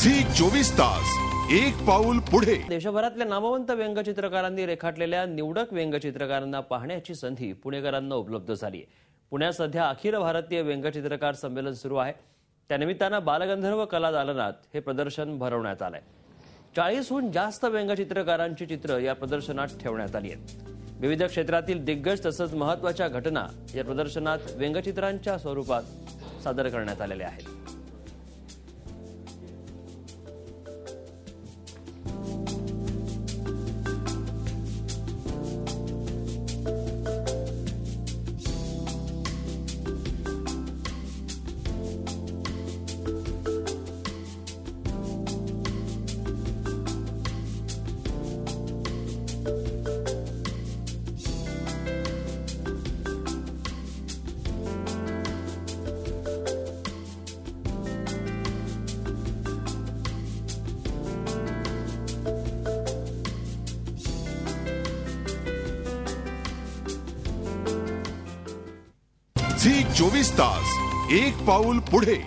Zee 24 तास एक पाऊल पुढे। देशभरातल्या नामवंत व्यंगचित्रकारांनी रेखाटलेल्या निवडक व्यंगचित्रकारांना पाहण्याची संधी पुणेकरांना उपलब्ध झाली आहे। पुण्यात सध्या अखिल भारतीय व्यंगचित्रकार संमेलन सुरू आहे। त्यानिमित्तानं बालगंधर्व कला दालनात हे प्रदर्शन भरवण्यात आलंय। 40हून जास्त व्यंगचित्रकारांची चित्र या प्रदर्शनात ठेवण्यात आली आहेत। विविध क्षेत्रातील दिग्गज तसंच महत्त्वाच्या घटना या प्रदर्शनात व्यंगचित्रांच्या स्वरूपात सादर करण्यात आलेल्या आहेत। झी 24 तास एक पाऊल पुढे।